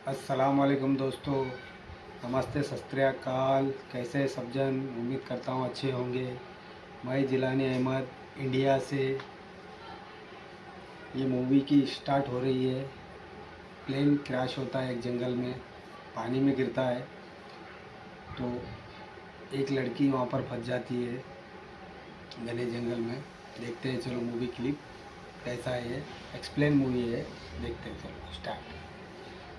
अस्सलाम वालेकुम दोस्तों, नमस्ते, सत श्री अकाल। कैसे हैं सब जन? उम्मीद करता हूँ अच्छे होंगे। मैं जिलानी अहमद इंडिया से। ये मूवी की स्टार्ट हो रही है। प्लेन क्रैश होता है एक जंगल में, पानी में गिरता है तो एक लड़की वहाँ पर फंस जाती है घने जंगल में। देखते हैं, चलो मूवी क्लिप कैसा है। ये एक्सप्लेन मूवी है, देखते हैं, चलो स्टार्ट।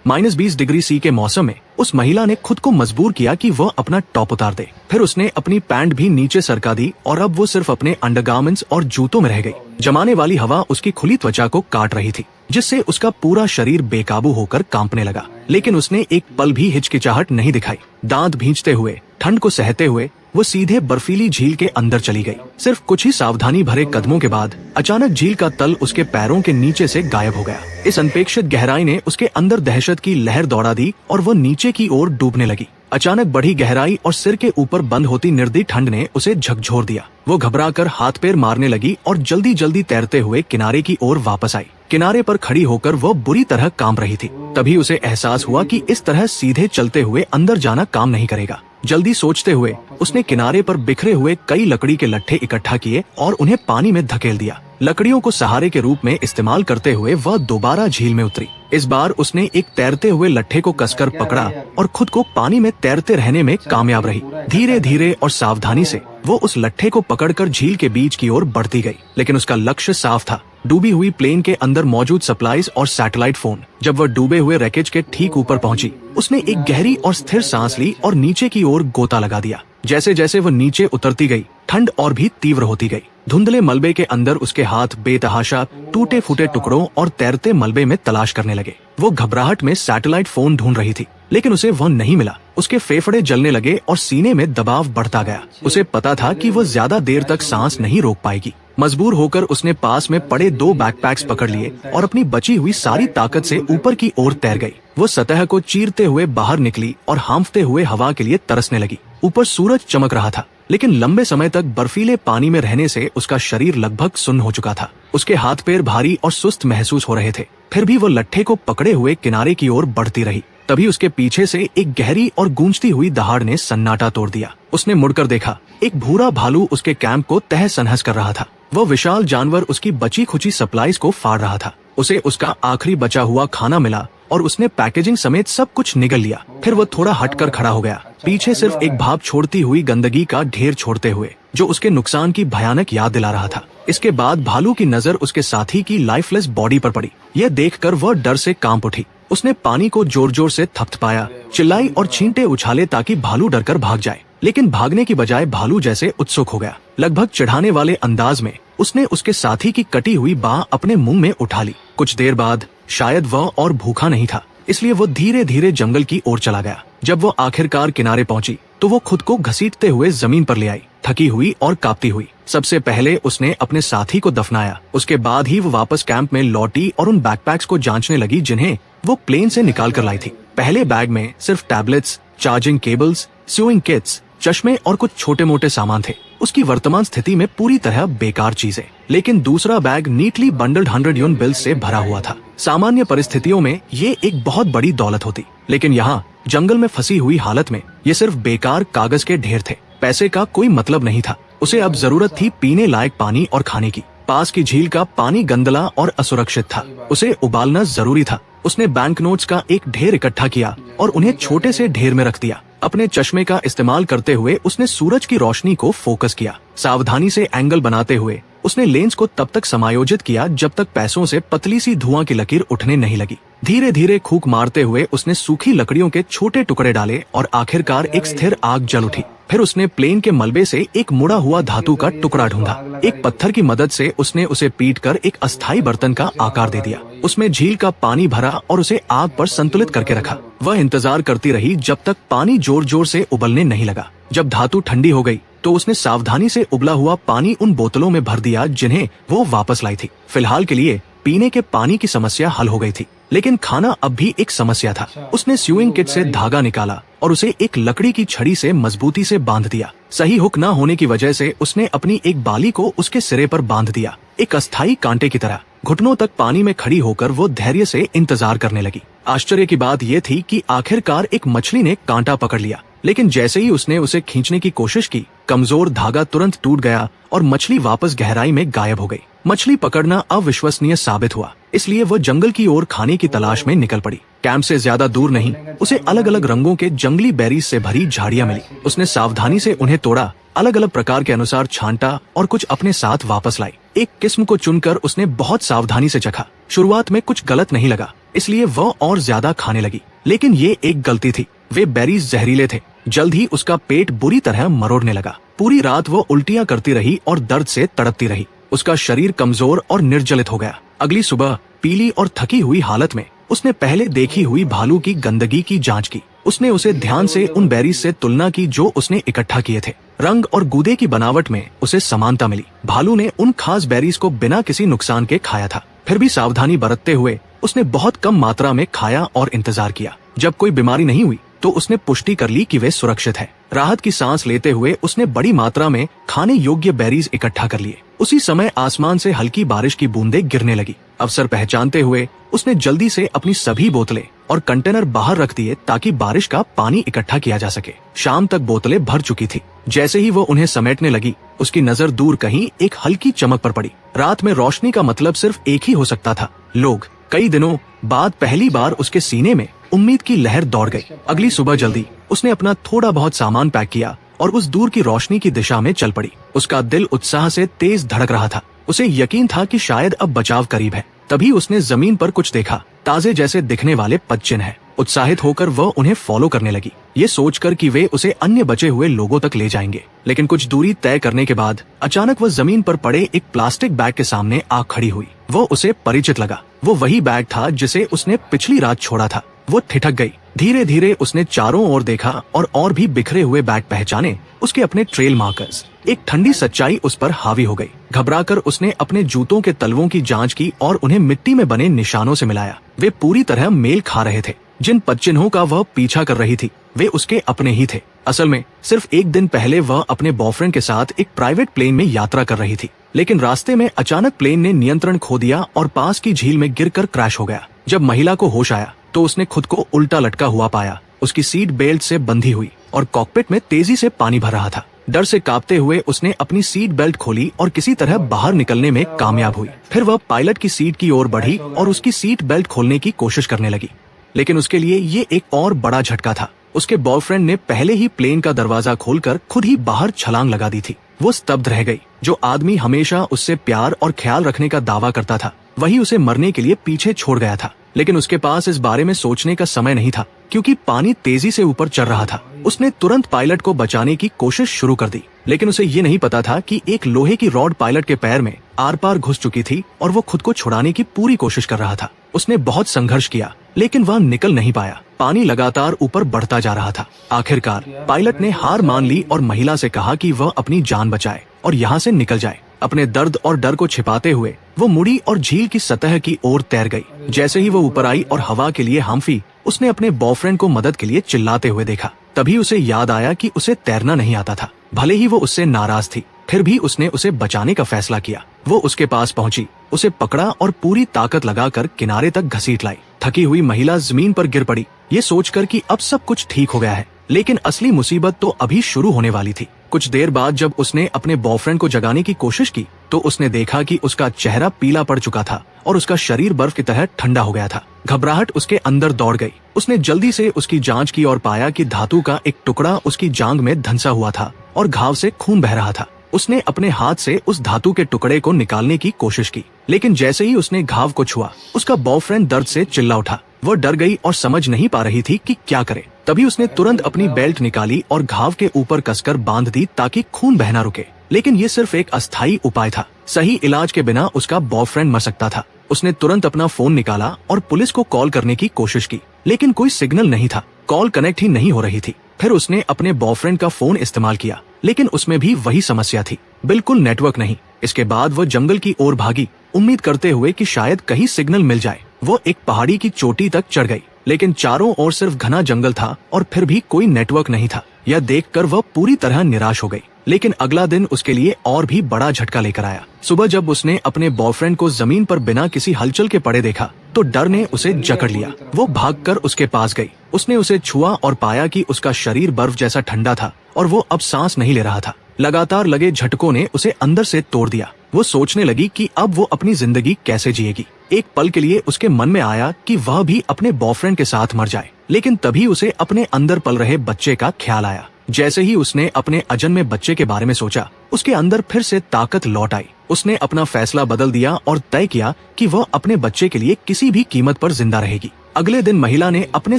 -20 डिग्री C के मौसम में उस महिला ने खुद को मजबूर किया कि वह अपना टॉप उतार दे। फिर उसने अपनी पैंट भी नीचे सरका दी और अब वो सिर्फ अपने अंडरगारमेंट्स और जूतों में रह गई। जमाने वाली हवा उसकी खुली त्वचा को काट रही थी, जिससे उसका पूरा शरीर बेकाबू होकर कांपने लगा। लेकिन उसने एक पल भी हिचकिचाहट नहीं दिखाई। दांत भींचते हुए, ठंड को सहते हुए वो सीधे बर्फीली झील के अंदर चली गई। सिर्फ कुछ ही सावधानी भरे कदमों के बाद अचानक झील का तल उसके पैरों के नीचे से गायब हो गया। इस अनपेक्षित गहराई ने उसके अंदर दहशत की लहर दौड़ा दी और वो नीचे की ओर डूबने लगी। अचानक बढ़ी गहराई और सिर के ऊपर बंद होती निर्दयी ठंड ने उसे झकझोर दिया। वो घबराकर हाथ पैर मारने लगी और जल्दी जल्दी तैरते हुए किनारे की ओर वापस आई। किनारे पर खड़ी होकर वो बुरी तरह कांप रही थी। तभी उसे एहसास हुआ कि इस तरह सीधे चलते हुए अंदर जाना काम नहीं करेगा। जल्दी सोचते हुए उसने किनारे पर बिखरे हुए कई लकड़ी के लट्ठे इकट्ठा किए और उन्हें पानी में धकेल दिया। लकड़ियों को सहारे के रूप में इस्तेमाल करते हुए वह दोबारा झील में उतरी। इस बार उसने एक तैरते हुए लट्ठे को कसकर पकड़ा और खुद को पानी में तैरते रहने में कामयाब रही। धीरे धीरे और सावधानी से वो उस लट्ठे को पकड़कर झील के बीच की ओर बढ़ती गई। लेकिन उसका लक्ष्य साफ था, डूबी हुई प्लेन के अंदर मौजूद सप्लाईज और सैटेलाइट फोन। जब वह डूबे हुए रैकेज के ठीक ऊपर पहुंची, उसने एक गहरी और स्थिर सांस ली और नीचे की ओर गोता लगा दिया। जैसे जैसे वह नीचे उतरती गई, ठंड और भी तीव्र होती गई। धुंधले मलबे के अंदर उसके हाथ बेतहाशा टूटे फूटे टुकड़ों और तैरते मलबे में तलाश करने लगे। वो घबराहट में सैटेलाइट फोन ढूंढ रही थी, लेकिन उसे वह नहीं मिला। उसके फेफड़े जलने लगे और सीने में दबाव बढ़ता गया। उसे पता था कि वह ज्यादा देर तक सांस नहीं रोक पाएगी। मजबूर होकर उसने पास में पड़े 2 बैकपैक्स पकड़ लिए और अपनी बची हुई सारी ताकत से ऊपर की ओर तैर गई। वो सतह को चीरते हुए बाहर निकली और हांफते हुए हवा के लिए तरसने लगी। ऊपर सूरज चमक रहा था, लेकिन लंबे समय तक बर्फीले पानी में रहने से उसका शरीर लगभग सुन्न हो चुका था। उसके हाथ पैर भारी और सुस्त महसूस हो रहे थे। फिर भी वो लट्ठे को पकड़े हुए किनारे की ओर बढ़ती रही। तभी उसके पीछे से एक गहरी और गूंजती हुई दहाड़ ने सन्नाटा तोड़ दिया। उसने मुड़कर देखा, एक भूरा भालू उसके कैंप को तहस नहस कर रहा था। वह विशाल जानवर उसकी बची खुची सप्लाईज को फाड़ रहा था। उसे उसका आखिरी बचा हुआ खाना मिला और उसने पैकेजिंग समेत सब कुछ निगल लिया। फिर वह थोड़ा हटकर खड़ा हो गया, पीछे सिर्फ एक भाप छोड़ती हुई गंदगी का ढेर छोड़ते हुए, जो उसके नुकसान की भयानक याद दिला रहा था। इसके बाद भालू की नजर उसके साथी की लाइफलेस बॉडी पर पड़ी। यह देखकर वह डर से कांप उठी। उसने पानी को जोर जोर से थपथपाया, चिल्लाई और छींटे उछाले ताकि भालू डरकर भाग जाए। लेकिन भागने की बजाय भालू जैसे उत्सुक हो गया। लगभग चिढ़ाने वाले अंदाज में उसने उसके साथी की कटी हुई बाह अपने मुंह में उठा ली। कुछ देर बाद शायद वह और भूखा नहीं था, इसलिए वो धीरे धीरे जंगल की ओर चला गया। जब वो आखिरकार किनारे पहुंची तो वो खुद को घसीटते हुए जमीन पर ले आई, थकी हुई और कांपती हुई। सबसे पहले उसने अपने साथी को दफनाया। उसके बाद ही वो वापस कैंप में लौटी और उन बैकपैक्स को जांचने लगी जिन्हें वो प्लेन से निकाल कर लाई थी। पहले बैग में सिर्फ tablets, charging cables, sewing kits, चश्मे और कुछ छोटे मोटे सामान थे। उसकी वर्तमान स्थिति में पूरी तरह बेकार चीजें। लेकिन दूसरा बैग नीटली बंडल्ड 100 यून बिल्स से भरा हुआ था। सामान्य परिस्थितियों में ये एक बहुत बड़ी दौलत होती, लेकिन यहाँ जंगल में फंसी हुई हालत में ये सिर्फ बेकार कागज के ढेर थे। पैसे का कोई मतलब नहीं था। उसे अब जरूरत थी पीने लायक पानी और खाने की। पास की झील का पानी गंदला और असुरक्षित था, उसे उबालना जरूरी था। उसने बैंक नोट्स का एक ढेर इकट्ठा किया और उन्हें छोटे से ढेर में रख दिया। अपने चश्मे का इस्तेमाल करते हुए उसने सूरज की रोशनी को फोकस किया। सावधानी से एंगल बनाते हुए उसने लेंस को तब तक समायोजित किया जब तक पैसों से पतली सी धुआं की लकीर उठने नहीं लगी। धीरे धीरे फूंक मारते हुए उसने सूखी लकड़ियों के छोटे टुकड़े डाले और आखिरकार एक स्थिर आग जल उठी। फिर उसने प्लेन के मलबे से एक मुड़ा हुआ धातु का टुकड़ा ढूंढा। एक पत्थर की मदद से उसने उसे पीटकर एक अस्थायी बर्तन का आकार दे दिया। उसमें झील का पानी भरा और उसे आग पर संतुलित करके रखा। वह इंतजार करती रही जब तक पानी जोर जोर से उबलने नहीं लगा। जब धातु ठंडी हो गई तो उसने सावधानी से उबला हुआ पानी उन बोतलों में भर दिया जिन्हें वो वापस लाई थी। फिलहाल के लिए पीने के पानी की समस्या हल हो गई थी, लेकिन खाना अब भी एक समस्या था। उसने स्यूइंग किट से धागा निकाला और उसे एक लकड़ी की छड़ी से मजबूती से बांध दिया। सही हुक न होने की वजह से उसने अपनी एक बाली को उसके सिरे पर बांध दिया। एक अस्थायी कांटे की तरह घुटनों तक पानी में खड़ी होकर वो धैर्य से इंतजार करने लगी। आश्चर्य की बात यह थी कि आखिरकार एक मछली ने कांटा पकड़ लिया, लेकिन जैसे ही उसने उसे खींचने की कोशिश की, कमजोर धागा तुरंत टूट गया और मछली वापस गहराई में गायब हो गई। मछली पकड़ना अविश्वसनीय साबित हुआ, इसलिए वो जंगल की ओर खाने की तलाश में निकल पड़ी। कैंप से ज्यादा दूर नहीं, उसे अलग अलग रंगों के जंगली बेरीज से भरी झाड़ियां मिली। उसने सावधानी से उन्हें तोड़ा, अलग अलग प्रकार के अनुसार छांटा और कुछ अपने साथ वापस लाई। एक किस्म को चुनकर उसने बहुत सावधानी से चखा। शुरुआत में कुछ गलत नहीं लगा, इसलिए वह और ज्यादा खाने लगी। लेकिन ये एक गलती थी, वे बेरीज जहरीले थे। जल्द ही उसका पेट बुरी तरह मरोड़ने लगा। पूरी रात वो उल्टियां करती रही और दर्द से तड़पती रही। उसका शरीर कमजोर और निर्जलित हो गया। अगली सुबह पीली और थकी हुई हालत में उसने पहले देखी हुई भालू की गंदगी की जांच की। उसने उसे ध्यान से उन बेरीज से तुलना की जो उसने इकट्ठा किए थे। रंग और गूदे की बनावट में उसे समानता मिली। भालू ने उन खास बेरीज को बिना किसी नुकसान के खाया था। फिर भी सावधानी बरतते हुए उसने बहुत कम मात्रा में खाया और इंतजार किया। जब कोई बीमारी नहीं हुई तो उसने पुष्टि कर ली कि वे सुरक्षित है। राहत की सांस लेते हुए उसने बड़ी मात्रा में खाने योग्य बेरीज इकट्ठा कर लिए। उसी समय आसमान से हल्की बारिश की बूंदें गिरने लगी। अवसर पहचानते हुए उसने जल्दी से अपनी सभी बोतलें और कंटेनर बाहर रख दिए ताकि बारिश का पानी इकट्ठा किया जा सके। शाम तक बोतलें भर चुकी थी। जैसे ही वो उन्हें समेटने लगी, उसकी नजर दूर कहीं एक हल्की चमक पर पड़ी। रात में रोशनी का मतलब सिर्फ एक ही हो सकता था, लोग। कई दिनों बाद पहली बार उसके सीने में उम्मीद की लहर दौड़ गई। अगली सुबह जल्दी उसने अपना थोड़ा बहुत सामान पैक किया और उस दूर की रोशनी की दिशा में चल पड़ी। उसका दिल उत्साह से तेज धड़क रहा था। उसे यकीन था कि शायद अब बचाव करीब है। तभी उसने जमीन पर कुछ देखा, ताजे जैसे दिखने वाले पदचिन्ह हैं। उत्साहित होकर वह उन्हें फॉलो करने लगी, ये सोचकर कि वे उसे अन्य बचे हुए लोगों तक ले जाएंगे। लेकिन कुछ दूरी तय करने के बाद अचानक वह जमीन पर पड़े एक प्लास्टिक बैग के सामने आ खड़ी हुई। वो उसे परिचित लगा। वो वही बैग था जिसे उसने पिछली रात छोड़ा था। वो ठिठक गई। धीरे धीरे उसने चारों ओर देखा और भी बिखरे हुए बैग पहचाने, उसके अपने ट्रेल मार्कर्स। एक ठंडी सच्चाई उस पर हावी हो गई। घबराकर उसने अपने जूतों के तलवों की जांच की और उन्हें मिट्टी में बने निशानों से मिलाया। वे पूरी तरह मेल खा रहे थे। जिन पदचिन्हों का वह पीछा कर रही थी वे उसके अपने ही थे। असल में सिर्फ एक दिन पहले वह अपने बॉयफ्रेंड के साथ एक प्राइवेट प्लेन में यात्रा कर रही थी, लेकिन रास्ते में अचानक प्लेन ने नियंत्रण खो दिया और पास की झील में गिरकर क्रैश हो गया। जब महिला को होश आया तो उसने खुद को उल्टा लटका हुआ पाया। उसकी सीट बेल्ट से बंधी हुई और कॉकपिट में तेजी से पानी भर रहा था। डर से कांपते हुए उसने अपनी सीट बेल्ट खोली और किसी तरह बाहर निकलने में कामयाब हुई। फिर वह पायलट की सीट की ओर बढ़ी और उसकी सीट बेल्ट खोलने की कोशिश करने लगी, लेकिन उसके लिए ये एक और बड़ा झटका था। उसके बॉयफ्रेंड ने पहले ही प्लेन का दरवाजा खोलकर खुद ही बाहर छलांग लगा दी थी। वो स्तब्ध रह गई। जो आदमी हमेशा उससे प्यार और ख्याल रखने का दावा करता था, वही उसे मरने के लिए पीछे छोड़ गया था। लेकिन उसके पास इस बारे में सोचने का समय नहीं था, क्योंकि पानी तेजी से ऊपर चढ़ रहा था। उसने तुरंत पायलट को बचाने की कोशिश शुरू कर दी, लेकिन उसे ये नहीं पता था कि एक लोहे की रॉड पायलट के पैर में आर पार घुस चुकी थी और वो खुद को छुड़ाने की पूरी कोशिश कर रहा था। उसने बहुत संघर्ष किया, लेकिन वह निकल नहीं पाया। पानी लगातार ऊपर बढ़ता जा रहा था। आखिरकार पायलट ने हार मान ली और महिला से कहा कि वह अपनी जान बचाए और यहाँ से निकल जाए। अपने दर्द और डर को छिपाते हुए वो मुड़ी और झील की सतह की ओर तैर गई। जैसे ही वो ऊपर आई और हवा के लिए हांफी, उसने अपने बॉयफ्रेंड को मदद के लिए चिल्लाते हुए देखा। तभी उसे याद आया कि उसे तैरना नहीं आता था। भले ही वो उससे नाराज थी, फिर भी उसने उसे बचाने का फैसला किया। वो उसके पास पहुंची, उसे पकड़ा और पूरी ताकत लगाकर किनारे तक घसीट लाई। थकी हुई महिला जमीन पर गिर पड़ी, ये सोचकर कि अब सब कुछ ठीक हो गया है। लेकिन असली मुसीबत तो अभी शुरू होने वाली थी। कुछ देर बाद जब उसने अपने बॉयफ्रेंड को जगाने की कोशिश की तो उसने देखा कि उसका चेहरा पीला पड़ चुका था और उसका शरीर बर्फ की तरह ठंडा हो गया था। घबराहट उसके अंदर दौड़ गई। उसने जल्दी से उसकी जांच की और पाया कि धातु का एक टुकड़ा उसकी जांघ में धंसा हुआ था और घाव से खून बह रहा था। उसने अपने हाथ से उस धातु के टुकड़े को निकालने की कोशिश की, लेकिन जैसे ही उसने घाव को छुआ, उसका बॉयफ्रेंड दर्द से चिल्ला उठा। वह डर गई और समझ नहीं पा रही थी कि क्या करे। तभी उसने तुरंत अपनी बेल्ट निकाली और घाव के ऊपर कसकर बांध दी ताकि खून बहना रुके। लेकिन ये सिर्फ एक अस्थायी उपाय था। सही इलाज के बिना उसका बॉयफ्रेंड मर सकता था। उसने तुरंत अपना फोन निकाला और पुलिस को कॉल करने की कोशिश की, लेकिन कोई सिग्नल नहीं था। कॉल कनेक्ट ही नहीं हो रही थी। फिर उसने अपने बॉयफ्रेंड का फोन इस्तेमाल किया, लेकिन उसमें भी वही समस्या थी, बिल्कुल नेटवर्क नहीं। इसके बाद वो जंगल की ओर भागी, उम्मीद करते हुए कि शायद कहीं सिग्नल मिल जाए। वो एक पहाड़ी की चोटी तक चढ़ गई, लेकिन चारों ओर सिर्फ घना जंगल था और फिर भी कोई नेटवर्क नहीं था। यह देखकर वह पूरी तरह निराश हो गई। लेकिन अगला दिन उसके लिए और भी बड़ा झटका लेकर आया। सुबह जब उसने अपने बॉयफ्रेंड को जमीन पर बिना किसी हलचल के पड़े देखा तो डर ने उसे जकड़ लिया। वो भागकर उसके पास गई। उसने उसे छुआ और पाया कि उसका शरीर बर्फ जैसा ठंडा था और वो अब सांस नहीं ले रहा था। लगातार लगे झटकों ने उसे अंदर से तोड़ दिया। वो सोचने लगी कि अब वो अपनी जिंदगी कैसे जिएगी। एक पल के लिए उसके मन में आया कि वह भी अपने बॉयफ्रेंड के साथ मर जाए, लेकिन तभी उसे अपने अंदर पल रहे बच्चे का ख्याल आया। जैसे ही उसने अपने अजन्मे बच्चे के बारे में सोचा, उसके अंदर फिर से ताकत लौट आई। उसने अपना फैसला बदल दिया और तय किया कि वह अपने बच्चे के लिए किसी भी कीमत पर जिंदा रहेगी। अगले दिन महिला ने अपने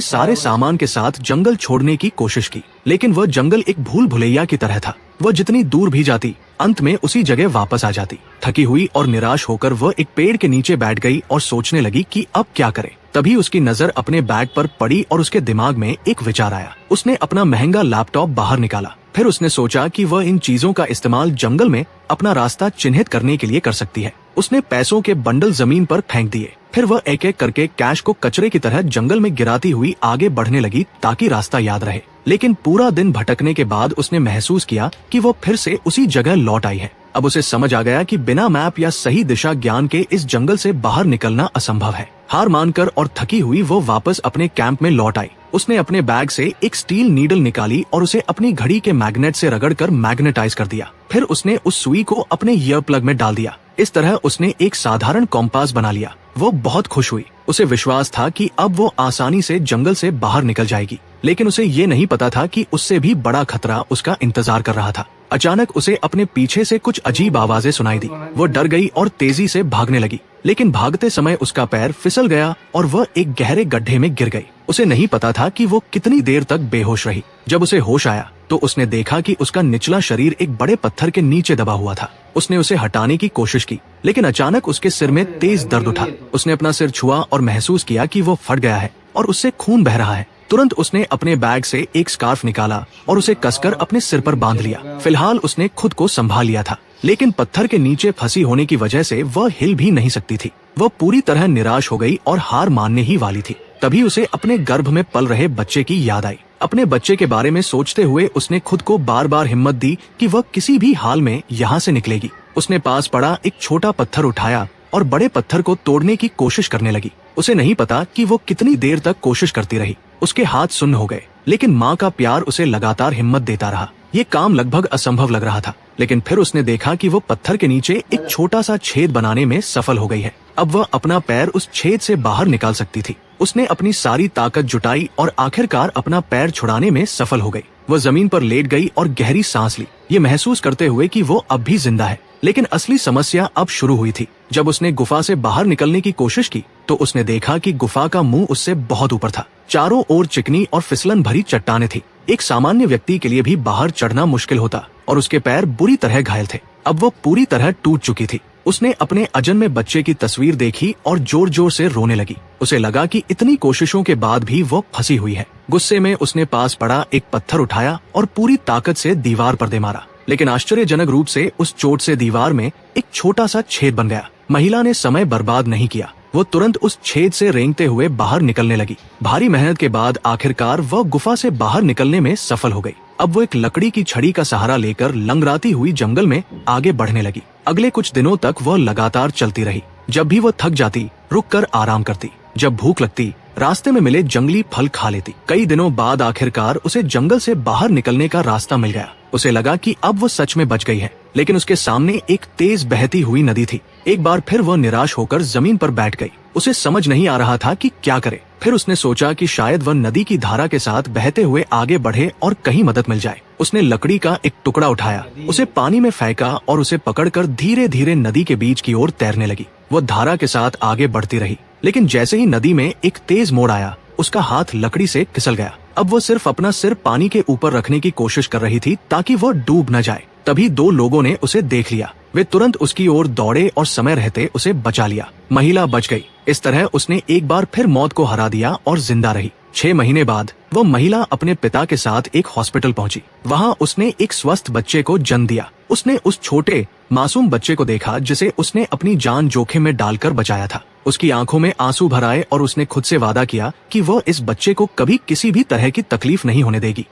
सारे सामान के साथ जंगल छोड़ने की कोशिश की, लेकिन वह जंगल एक भूल भुलैया की तरह था। वह जितनी दूर भी जाती, अंत में उसी जगह वापस आ जाती। थकी हुई और निराश होकर वह एक पेड़ के नीचे बैठ गई और सोचने लगी कि अब क्या करे। तभी उसकी नजर अपने बैग पर पड़ी और उसके दिमाग में एक विचार आया। उसने अपना महंगा लैपटॉप बाहर निकाला। फिर उसने सोचा कि वह इन चीजों का इस्तेमाल जंगल में अपना रास्ता चिन्हित करने के लिए कर सकती है। उसने पैसों के बंडल जमीन पर फेंक दिए। फिर वह एक एक करके कैश को कचरे की तरह जंगल में गिराती हुई आगे बढ़ने लगी ताकि रास्ता याद रहे। लेकिन पूरा दिन भटकने के बाद उसने महसूस किया कि वो फिर से उसी जगह लौट आई है। अब उसे समझ आ गया कि बिना मैप या सही दिशा ज्ञान के इस जंगल से बाहर निकलना असंभव है। हार मानकर और थकी हुई वो वापस अपने कैंप में लौट आई। उसने अपने बैग से एक स्टील नीडल निकाली और उसे अपनी घड़ी के मैग्नेट से रगड़कर मैग्नेटाइज कर दिया। फिर उसने उस सुई को अपने ईयर प्लग में डाल दिया। इस तरह उसने एक साधारण कॉम्पास बना लिया। वो बहुत खुश हुई। उसे विश्वास था कि अब वो आसानी से जंगल से बाहर निकल जाएगी, लेकिन उसे ये नहीं पता था कि उससे भी बड़ा खतरा उसका इंतजार कर रहा था। अचानक उसे अपने पीछे से कुछ अजीब आवाजें सुनाई दी। वो डर गई और तेजी से भागने लगी, लेकिन भागते समय उसका पैर फिसल गया और वह एक गहरे गड्ढे में गिर गई। उसे नहीं पता था कि वो कितनी देर तक बेहोश रही। जब उसे होश आया तो उसने देखा कि उसका निचला शरीर एक बड़े पत्थर के नीचे दबा हुआ था। उसने उसे हटाने की कोशिश की, लेकिन अचानक उसके सिर में तेज दर्द उठा। उसने अपना सिर छुआ और महसूस किया कि वो फट गया है और उससे खून बह रहा है। तुरंत उसने अपने बैग से एक स्कार्फ निकाला और उसे कसकर अपने सिर पर बांध लिया। फिलहाल उसने खुद को संभाल लिया था, लेकिन पत्थर के नीचे फंसी होने की वजह से वह हिल भी नहीं सकती थी। वह पूरी तरह निराश हो गई और हार मानने ही वाली थी। तभी उसे अपने गर्भ में पल रहे बच्चे की याद आई। अपने बच्चे के बारे में सोचते हुए उसने खुद को बार बार हिम्मत दी कि वह किसी भी हाल में यहाँ से निकलेगी। उसने पास पड़ा एक छोटा पत्थर उठाया और बड़े पत्थर को तोड़ने की कोशिश करने लगी। उसे नहीं पता कि वो कितनी देर तक कोशिश करती रही। उसके हाथ सुन्न हो गए, लेकिन माँ का प्यार उसे लगातार हिम्मत देता रहा। ये काम लगभग असंभव लग रहा था, लेकिन फिर उसने देखा कि वो पत्थर के नीचे एक छोटा सा छेद बनाने में सफल हो गई है। अब वह अपना पैर उस छेद से बाहर निकाल सकती थी। उसने अपनी सारी ताकत जुटाई और आखिरकार अपना पैर छुड़ाने में सफल हो गई। वह जमीन पर लेट गई और गहरी सांस ली, ये महसूस करते हुए कि वो अब भी जिंदा है। लेकिन असली समस्या अब शुरू हुई थी। जब उसने गुफा से बाहर निकलने की कोशिश की तो उसने देखा कि गुफा का मुंह उससे बहुत ऊपर था। चारों ओर चिकनी और फिसलन भरी चट्टानें थी। एक सामान्य व्यक्ति के लिए भी बाहर चढ़ना मुश्किल होता और उसके पैर बुरी तरह घायल थे। अब वो पूरी तरह टूट चुकी थी। उसने अपने अजन्मे बच्चे की तस्वीर देखी और जोर जोर से रोने लगी। उसे लगा कि इतनी कोशिशों के बाद भी वो फंसी हुई है। गुस्से में उसने पास पड़ा एक पत्थर उठाया और पूरी ताकत से दीवार पर दे मारा, लेकिन आश्चर्यजनक रूप से उस चोट से दीवार में एक छोटा सा छेद बन गया। महिला ने समय बर्बाद नहीं किया। वो तुरंत उस छेद से रेंगते हुए बाहर निकलने लगी। भारी मेहनत के बाद आखिरकार वह गुफा से बाहर निकलने में सफल हो गई। अब वो एक लकड़ी की छड़ी का सहारा लेकर लंगड़ाती हुई जंगल में आगे बढ़ने लगी। अगले कुछ दिनों तक वह लगातार चलती रही। जब भी वह थक जाती, रुककर आराम करती। जब भूख लगती, रास्ते में मिले जंगली फल खा लेती। कई दिनों बाद आखिरकार उसे जंगल से बाहर निकलने का रास्ता मिल गया। उसे लगा कि अब वो सच में बच गई है, लेकिन उसके सामने एक तेज बहती हुई नदी थी। एक बार फिर वह निराश होकर जमीन पर बैठ गई। उसे समझ नहीं आ रहा था कि क्या करे। फिर उसने सोचा कि शायद वह नदी की धारा के साथ बहते हुए आगे बढ़े और कहीं मदद मिल जाए। उसने लकड़ी का एक टुकड़ा उठाया, उसे पानी में फेंका और उसे पकड़कर धीरे धीरे नदी के बीच की ओर तैरने लगी। वह धारा के साथ आगे बढ़ती रही, लेकिन जैसे ही नदी में एक तेज मोड़ आया, उसका हाथ लकड़ी से फिसल गया। अब वो सिर्फ अपना सिर पानी के ऊपर रखने की कोशिश कर रही थी ताकि वो डूब न जाए। तभी दो लोगों ने उसे देख लिया। वे तुरंत उसकी ओर दौड़े और समय रहते उसे बचा लिया। महिला बच गई। इस तरह उसने एक बार फिर मौत को हरा दिया और जिंदा रही। 6 महीने बाद वह महिला अपने पिता के साथ एक हॉस्पिटल पहुंची। वहां उसने एक स्वस्थ बच्चे को जन्म दिया। उसने उस छोटे मासूम बच्चे को देखा जिसे उसने अपनी जान जोखिम में डालकर बचाया था। उसकी आंखों में आंसू भर आए और उसने खुद से वादा किया कि वह इस बच्चे को कभी किसी भी तरह की तकलीफ नहीं होने देगी।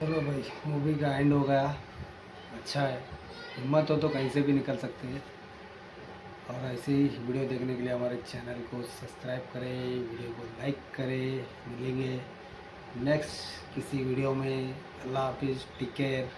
चलो भाई, मूवी का एंड हो गया। अच्छा है, हिम्मत हो तो कहीं से भी निकल सकते हैं। और ऐसे ही वीडियो देखने के लिए हमारे चैनल को सब्सक्राइब करें, वीडियो को लाइक करें। मिलेंगे नेक्स्ट किसी वीडियो में। अल्लाह हाफिज़, टेक केयर।